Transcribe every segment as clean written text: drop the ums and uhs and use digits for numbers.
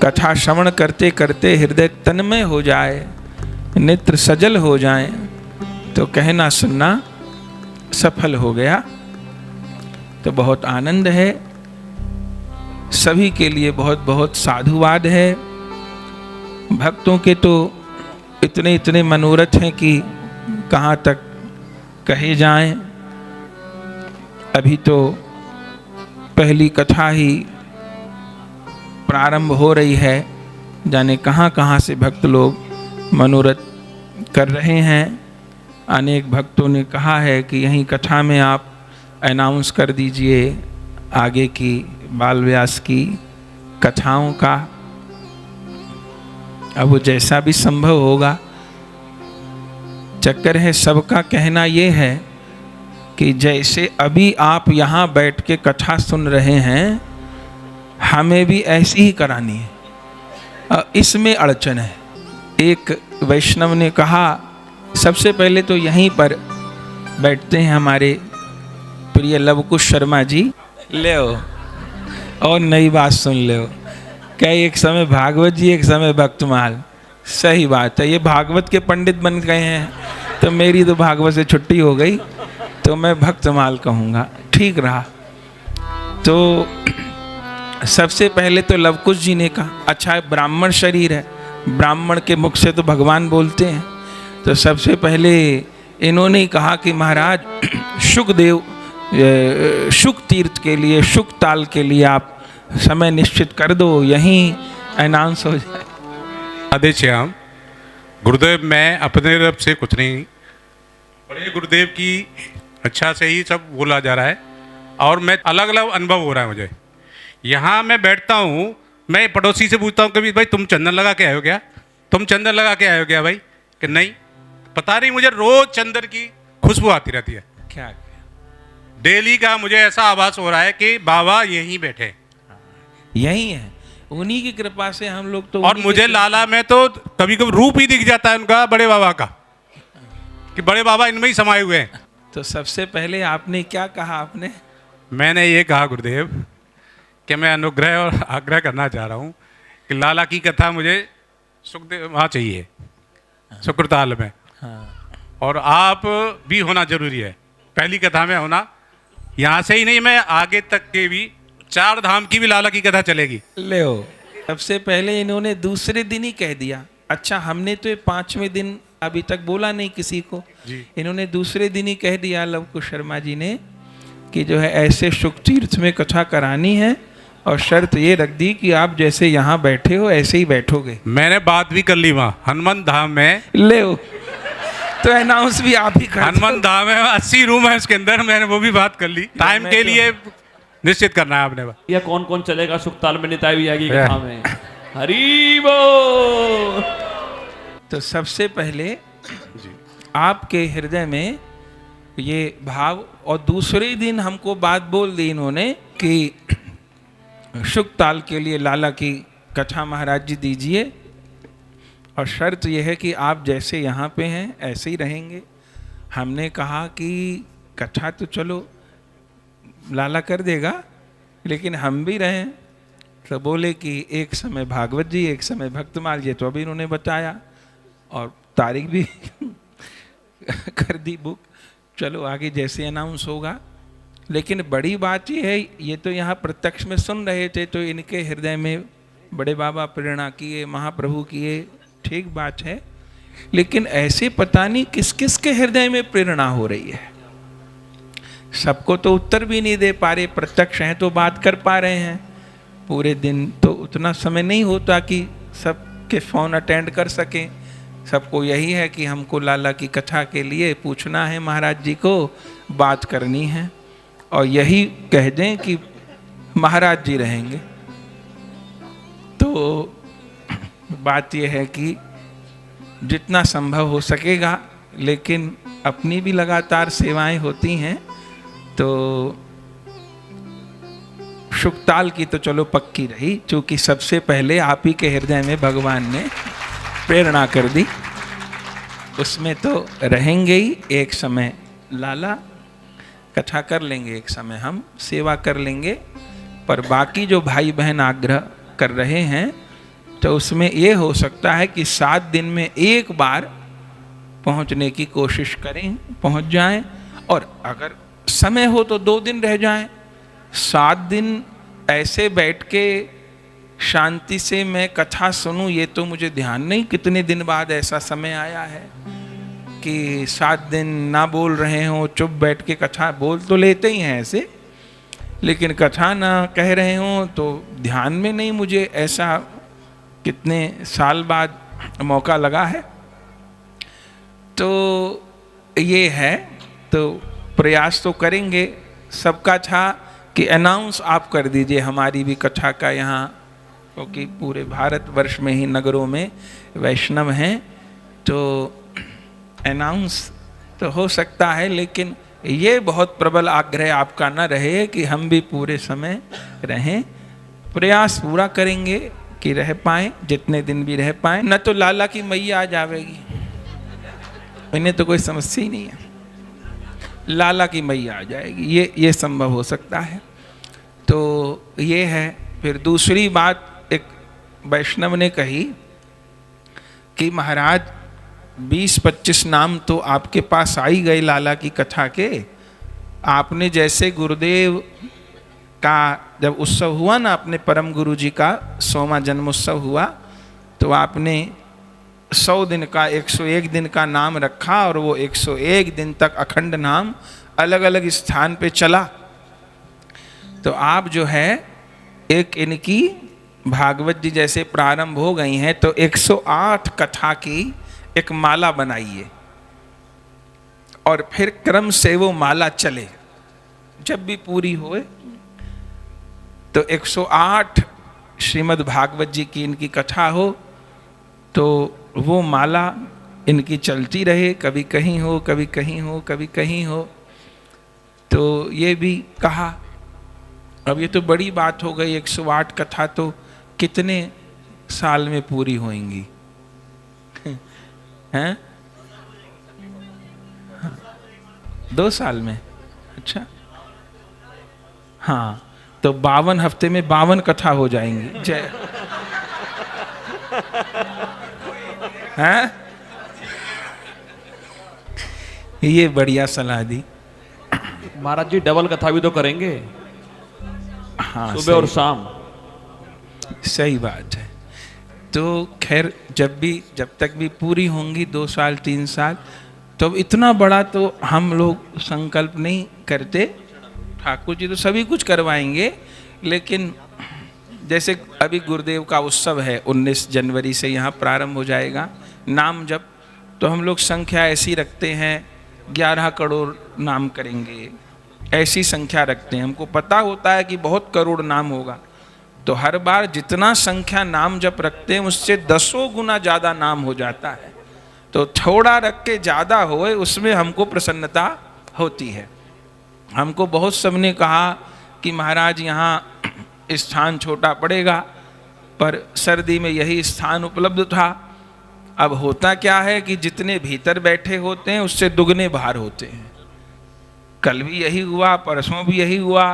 कथा श्रवण करते करते हृदय तन्मय हो जाए, नेत्र सजल हो जाए, तो कहना सुनना सफल हो गया। तो बहुत आनंद है, सभी के लिए बहुत बहुत साधुवाद है। भक्तों के तो इतने इतने मनोरथ हैं कि कहाँ तक कहे जाएं। अभी तो पहली कथा ही प्रारंभ हो रही है, जाने कहाँ कहाँ से भक्त लोग मनोरथ कर रहे हैं। अनेक भक्तों ने कहा है कि यहीं कथा में आप अनाउंस कर दीजिए आगे की बाल व्यास की कथाओं का। अब वो जैसा भी संभव होगा। चक्कर है सबका कहना ये है कि जैसे अभी आप यहाँ बैठ के कथा सुन रहे हैं, हमें भी ऐसी ही करानी है। इसमें अड़चन है। एक वैष्णव ने कहा, सबसे पहले तो यहीं पर बैठते हैं हमारे प्रिय लवकुश शर्मा जी, ले और नई बात सुन ले। क्या एक समय भागवत जी, एक समय भक्तमाल। सही बात है, ये भागवत के पंडित बन गए हैं, तो मेरी तो भागवत से छुट्टी हो गई, तो मैं भक्तमाल कहूँगा, ठीक रहा। तो सबसे पहले तो लवकुश जी ने कहा, अच्छा ब्राह्मण शरीर है, ब्राह्मण के मुख से तो भगवान बोलते हैं। तो सबसे पहले इन्होंने कहा कि महाराज शुकदेव शुक तीर्थ के लिए, शुक ताल के लिए आप समय निश्चित कर दो, यहीं अनाउंस हो जाए। आदेश श्याम गुरुदेव, मैं अपने तरफ से कुछ नहीं, बड़े गुरुदेव की अच्छा से ही सब बोला जा रहा है और मैं अलग अलग अनुभव हो रहा है मुझे। यहाँ मैं बैठता हूँ, मैं पड़ोसी से पूछता हूँ कभी, भाई तुम चंदन लगा के आए हो क्या, तुम चंदन लगा के आए हो क्या भाई, कि नहीं, पता नहीं, मुझे रोज चंदन की खुशबू आती रहती है। क्या डेली का मुझे ऐसा आभास हो रहा है कि बाबा यहीं बैठे, यही है, उन्हीं की कृपा से हम लोग तो। और मुझे लाला में तो कभी कभी रूप ही दिख जाता है उनका, बड़े बाबा का, कि बड़े बाबा इनमें ही समाये हुए हैं। तो सबसे पहले आपने क्या कहा? आपने मैंने ये कहा गुरुदेव कि मैं अनुग्रह और आग्रह करना चाह रहा हूँ कि लाला की कथा मुझे सुखदेव वहाँ चाहिए, सुकृताल में। हाँ। और आप भी होना जरूरी है, पहली कथा में होना, यहाँ से ही नहीं, मैं आगे तक के भी 4 धाम की भी लाला की कथा चलेगी। ले सबसे पहले इन्होंने दूसरे दिन ही कह दिया। अच्छा, हमने तो 5वें दिन अभी तक बोला नहीं किसी को जी। इन्होंने दूसरे दिन ही कह दिया लवकुश शर्मा जी ने कि जो है ऐसे शुक तीर्थ में कथा करानी है, और शर्त ये रख दी कि आप जैसे यहाँ बैठे हो ऐसे ही बैठोगे। मैंने बात भी कर ली वहाँ हनुमान धाम में, ले तो अनाउंस भी आप ही कर। हनुमान धाम में 80 रूम है उसके अंदर, मैंने वो भी बात कर ली। टाइम के लिए निश्चित करना है आपने। या कौन कौन चलेगा सुखताल में, निताई भी आएगी कथा में। हरि बोल। तो सबसे पहले आपके हृदय में ये भाव, और दूसरे दिन हमको बात बोल दी इन्होंने कि शुक ताल के लिए लाला की कथा महाराज जी दीजिए, और शर्त यह है कि आप जैसे यहाँ पे हैं ऐसे ही रहेंगे। हमने कहा कि कथा तो चलो लाला कर देगा, लेकिन हम भी रहें। तो बोले कि एक समय भागवत जी, एक समय भक्तमाल, ये तो अभी इन्होंने बताया, और तारीख भी कर दी बुक, चलो आगे जैसे अनाउंस होगा। लेकिन बड़ी बात ये है, ये तो यहाँ प्रत्यक्ष में सुन रहे थे, तो इनके हृदय में बड़े बाबा प्रेरणा किए, महाप्रभु किए, ठीक बात है। लेकिन ऐसे पता नहीं किस किस के हृदय में प्रेरणा हो रही है। सबको तो उत्तर भी नहीं दे पा रहे, प्रत्यक्ष हैं तो बात कर पा रहे हैं। पूरे दिन तो उतना समय नहीं होता कि सबके फ़ोन अटेंड कर सकें। सबको यही है कि हमको लाला की कथा के लिए पूछना है, महाराज जी को बात करनी है, और यही कह दें कि महाराज जी रहेंगे। तो बात यह है कि जितना संभव हो सकेगा, लेकिन अपनी भी लगातार सेवाएं होती हैं, तो शुकताल की तो चलो पक्की रही, क्योंकि सबसे पहले आप ही के हृदय में भगवान ने प्रेरणा कर दी, उसमें तो रहेंगे ही। एक समय लाला कथा कर लेंगे, एक समय हम सेवा कर लेंगे, पर बाकी जो भाई बहन आग्रह कर रहे हैं तो उसमें ये हो सकता है कि 7 दिन में एक बार पहुंचने की कोशिश करें, पहुंच जाएं, और अगर समय हो तो 2 दिन रह जाएं। 7 दिन ऐसे बैठ के शांति से मैं कथा सुनूं, ये तो मुझे ध्यान नहीं कितने दिन बाद ऐसा समय आया है कि 7 दिन ना बोल रहे हों, चुप बैठ के कथा बोल तो लेते ही हैं ऐसे, लेकिन कथा ना कह रहे हों तो ध्यान में नहीं। मुझे ऐसा कितने साल बाद मौका लगा है। तो ये है, तो प्रयास तो करेंगे। सबका था कि अनाउंस आप कर दीजिए हमारी भी कथा का यहाँ, क्योंकि पूरे भारतवर्ष में ही नगरों में वैष्णव हैं, तो अनाउंस तो हो सकता है, लेकिन ये बहुत प्रबल आग्रह आपका न रहे कि हम भी पूरे समय रहें। प्रयास पूरा करेंगे कि रह पाएँ, जितने दिन भी रह पाएँ। न तो लाला की मैया आ जाएगी, इन्हें तो कोई समस्या ही नहीं है, लाला की मैया आ जाएगी, ये संभव हो सकता है। तो ये है। फिर दूसरी बात एक वैष्णव ने कही कि महाराज 20-25 नाम तो आपके पास आ ही गए लाला की कथा के। आपने जैसे गुरुदेव का जब उत्सव हुआ ना, अपने परम गुरु जी का 100वां जन्मोत्सव हुआ, तो आपने 100 दिन का 101 दिन का नाम रखा, और वो 101 दिन तक अखंड नाम अलग अलग स्थान पे चला। तो आप जो है एक इनकी भागवत जी जैसे प्रारंभ हो गई हैं, तो 108 कथा की एक माला बनाइए, और फिर क्रम से वो माला चले। जब भी पूरी होए तो 108 श्रीमद् भागवत जी की इनकी कथा हो, तो वो माला इनकी चलती रहे, कभी कहीं हो, कभी कहीं हो, कभी कहीं हो। तो ये भी कहा। अब ये तो बड़ी बात हो गई, 108 कथा तो कितने साल में पूरी होंगी? हैं? 2 साल में? अच्छा, हाँ, तो 52 हफ्ते में 52 कथा हो जाएंगी। जय हैं? ये बढ़िया सलाह दी महाराज जी। डबल कथा भी तो करेंगे, हाँ, सुबह और शाम। सही बात है। तो खैर जब तक भी पूरी होंगी 2 साल 3 साल, तो इतना बड़ा तो हम लोग संकल्प नहीं करते। ठाकुर जी तो सभी कुछ करवाएंगे, लेकिन जैसे अभी गुरुदेव का उत्सव है 19 जनवरी से यहाँ प्रारंभ हो जाएगा नाम जप, तो हम लोग संख्या ऐसी रखते हैं 11 करोड़ नाम करेंगे, ऐसी संख्या रखते हैं। हमको पता होता है कि बहुत करोड़ नाम होगा, तो हर बार जितना संख्या नाम जप रखते हैं उससे 10 गुना ज़्यादा नाम हो जाता है। तो थोड़ा रख के ज़्यादा होए, उसमें हमको प्रसन्नता होती है। हमको बहुत सबने कहा कि महाराज यहाँ स्थान छोटा पड़ेगा, पर सर्दी में यही स्थान उपलब्ध था। अब होता क्या है कि जितने भीतर बैठे होते हैं उससे दुगने बाहर होते हैं। कल भी यही हुआ, परसों भी यही हुआ,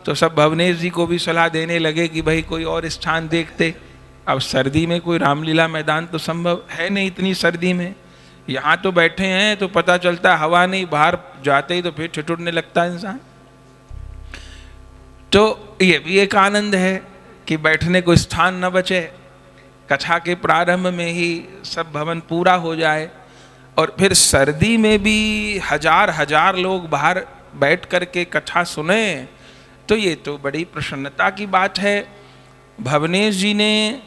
तो सब भवनेश जी को भी सलाह देने लगे कि भाई कोई और स्थान देखते। अब सर्दी में कोई रामलीला मैदान तो संभव है नहीं इतनी सर्दी में। यहाँ तो बैठे हैं तो पता चलता है हवा नहीं, बाहर जाते ही तो फिर ठिठुरने लगता है इंसान। तो ये भी एक आनंद है कि बैठने को स्थान न बचे, कथा के प्रारंभ में ही सब भवन पूरा हो जाए। और फिर सर्दी में भी हजार लोग बाहर बैठ करके कथा सुने, तो ये तो बड़ी प्रसन्नता की बात है। भवनेश जी ने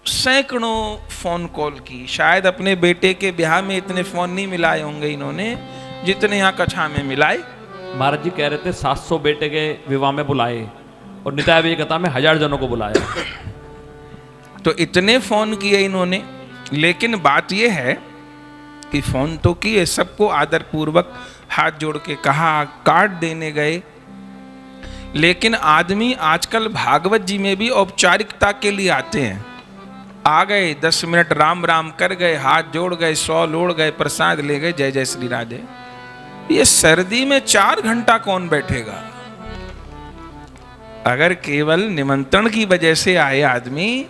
सैकड़ों फोन कॉल की, शायद अपने बेटे के ब्याह में इतने फोन नहीं मिलाए होंगे इन्होंने जितने यहाँ कथा में मिलाए। महाराज जी कह रहे थे 700 बेटे के विवाह में बुलाए, और निताय भी कथा में 1000 जनों को बुलाया। तो इतने फोन किए इन्होंने, लेकिन बात यह है कि फोन तो किए, सबको आदर पूर्वक हाथ जोड़ के कहा, कार्ड देने गए। लेकिन आदमी आजकल भागवत जी में भी औपचारिकता के लिए आते हैं। आ गए, 10 मिनट राम राम कर गए, हाथ जोड़ गए, 100 लोड़ गए, प्रसाद ले गए, जय जय श्री राधे। ये सर्दी में 4 घंटा कौन बैठेगा? अगर केवल निमंत्रण की वजह से आए आदमी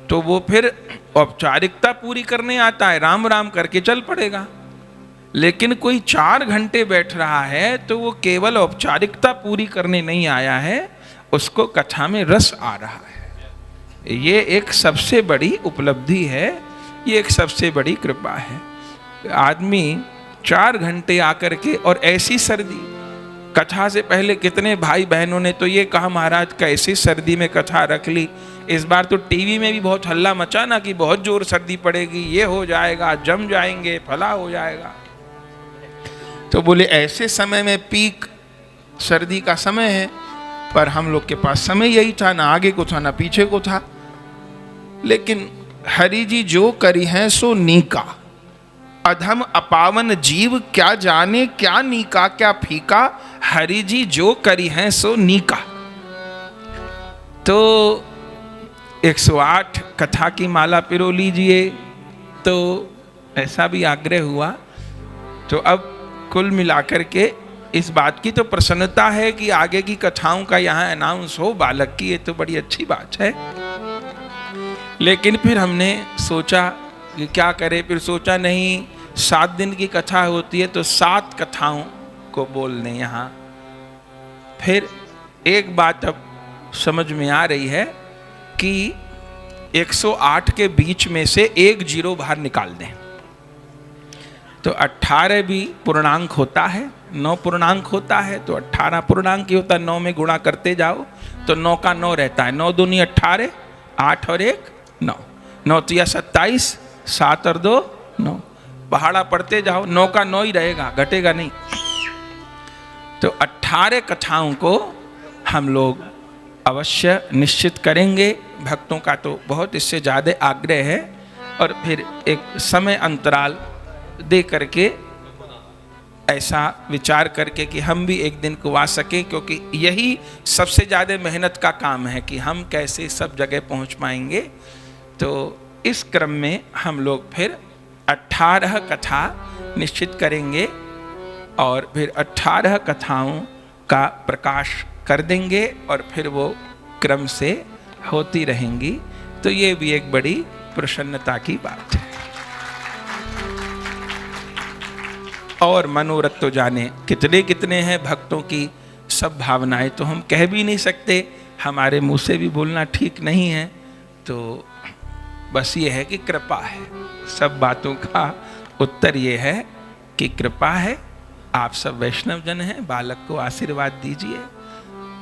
तो वो फिर औपचारिकता पूरी करने आता है, राम राम करके चल पड़ेगा। लेकिन कोई 4 घंटे बैठ रहा है तो वो केवल औपचारिकता पूरी करने नहीं आया है, उसको कथा में रस आ रहा है। ये एक सबसे बड़ी उपलब्धि है, ये एक सबसे बड़ी कृपा है। आदमी 4 घंटे आकर के, और ऐसी सर्दी, कथा से पहले कितने भाई बहनों ने तो ये कहा महाराज कैसी सर्दी में कथा रख ली, इस बार तो टीवी में भी बहुत हल्ला मचा ना कि बहुत जोर सर्दी पड़ेगी, ये हो जाएगा, जम जाएंगे, फला हो जाएगा। तो बोले ऐसे समय में पीक सर्दी का समय है, पर हम लोग के पास समय यही था, ना आगे को था ना पीछे को था। लेकिन हरि जी जो करी है सो नीका, अधम अपावन जीव क्या जाने क्या नीका क्या फीका, हरि जी जो करी है सो नीका। तो 108 कथा की माला पिरो लीजिए, तो ऐसा भी आग्रह हुआ। तो अब कुल मिलाकर के इस बात की तो प्रसन्नता है कि आगे की कथाओं का यहाँ अनाउंस हो बालक की, ये तो बड़ी अच्छी बात है। लेकिन फिर हमने सोचा कि क्या करें, फिर सोचा नहीं 7 दिन की कथा होती है तो 7 कथाओं को बोलने यहाँ। फिर एक बात अब समझ में आ रही है कि 108 के बीच में से एक 0 बाहर निकाल दें, तो 18 भी पूर्णांक होता है, 9 पूर्णांक होता है, तो 18 पूर्णांक ही होता है। 9 में गुणा करते जाओ तो 9 का 9 रहता है, 9 दूनी 18, 8 और 1 9, 9 तिया 27, 7 और 2 9, पहाड़ा पढ़ते जाओ 9 का 9 ही रहेगा, घटेगा नहीं। तो 18 कथाओं को हम लोग अवश्य निश्चित करेंगे। भक्तों का तो बहुत इससे ज़्यादा आग्रह है, और फिर एक समय अंतराल दे करके ऐसा विचार करके कि हम भी एक दिन को आ सके, क्योंकि यही सबसे ज़्यादा मेहनत का काम है कि हम कैसे सब जगह पहुंच पाएंगे। तो इस क्रम में हम लोग फिर 18 कथा निश्चित करेंगे और फिर 18 कथाओं का प्रकाश कर देंगे और फिर वो क्रम से होती रहेंगी। तो ये भी एक बड़ी प्रसन्नता की बात है। और मनोरथ तो जाने कितने कितने हैं भक्तों की, सब भावनाएं तो हम कह भी नहीं सकते, हमारे मुंह से भी बोलना ठीक नहीं है। तो बस ये है कि कृपा है, सब बातों का उत्तर ये है कि कृपा है। आप सब वैष्णव जन हैं, बालक को आशीर्वाद दीजिए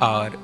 और